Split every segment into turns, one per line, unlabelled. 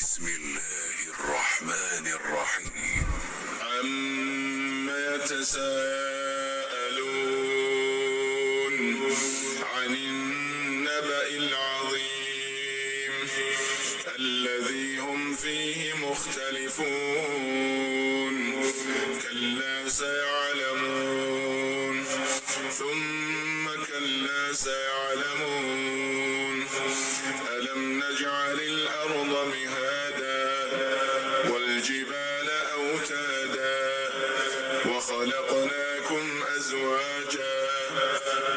بسم الله الرحمن الرحيم. عما يتساءلون عن النبأ العظيم الذي هم فيه مختلفون. كلا سيعلمون ثم كلا سيعلمون. ألم نجعل الأرض مهادا والجبال أوتادا وخلقناكم أزواجا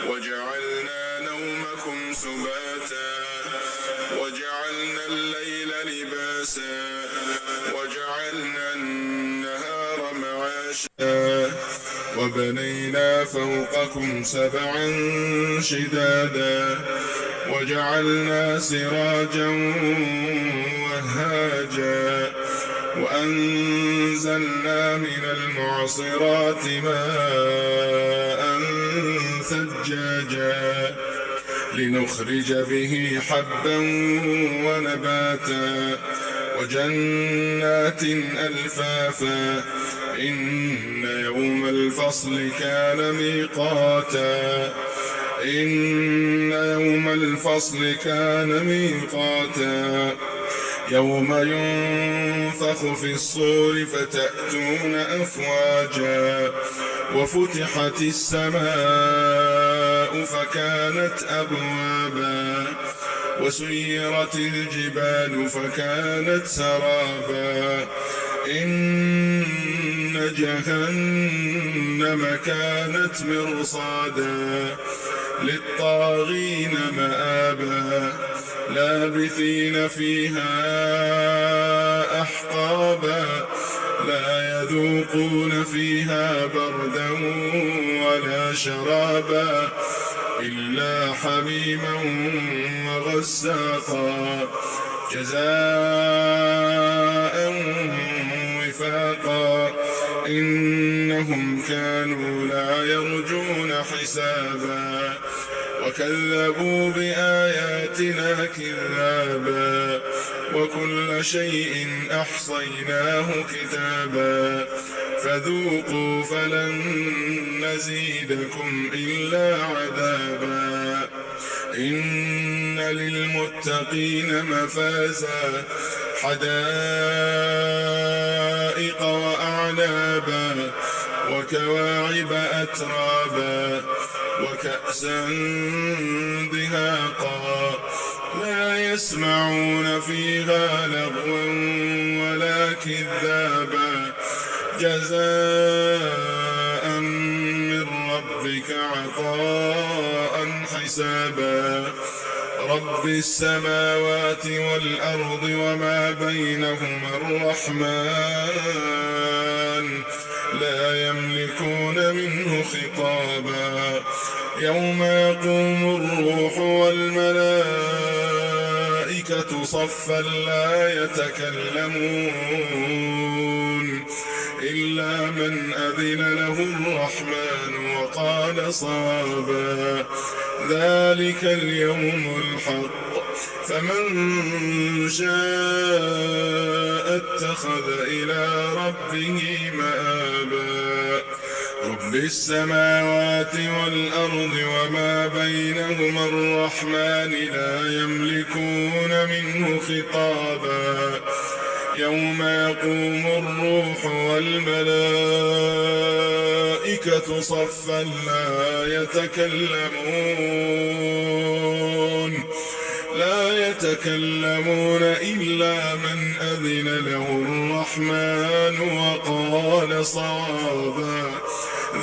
وجعلنا نومكم سباتا وجعلنا الليل لباسا وجعلنا النهار معاشا وبنينا فوقكم سبعا شدادا وجعلنا سراجا وهاجا وأنزلنا من المعصرات ماء ثجاجا لنخرج به حبا ونباتا وجنات ألفافا. إن يوم الفصل كان ميقاتا يوم ينفخ في الصور فتأتون أفواجا وفتحت السماء فكانت أبوابا وسيرت الجبال فكانت سرابا. إن جهنم كانت مرصادا للطاغين مآبا لابثين فيها أحقابا لا يذوقون فيها بردا ولا شرابا إلا حميما وغساقا جزاء وفاقا. إنهم كانوا لا يرجون حسابا وكذبوا بآياتنا كذابا وكل شيء أحصيناه كتابا فذوقوا فلن نزيدكم إلا عذابا. إن للمتقين مفازا حدائق وأعنابا وكواعب أترابا وكأسا دهاقا لا يسمعون فيها لغوا ولا كذابا جزاء من ربك عطاء حسابا. رب السماوات والأرض وما بينهما الرحمن لا يملكون منه خطابا. يوم يقوم الروح والملائكة صفا لا يتكلمون إلا من أذن له الرحمن وقال صوابا. ذلك اليوم الحق فمن شاء اتخذ إلى ربه مآبا. رب السماوات والأرض وما بينهما الرحمن لا يملكون منه خطابا. يوم يقوم الروح والملائكة صفا لا يتكلمون إلا من أذن له الرحمن وقال صوابا.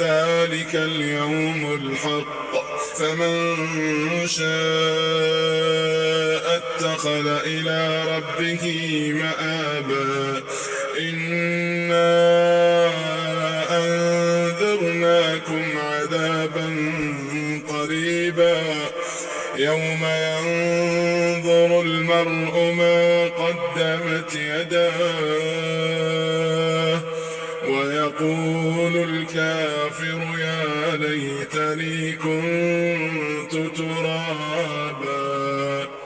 ذلك اليوم الحق فمن شاء اتخذ إلى ربه مآبا. إنا أنذرناكم عذابا قريبا يوم ينظر المرء ما قدمت يداه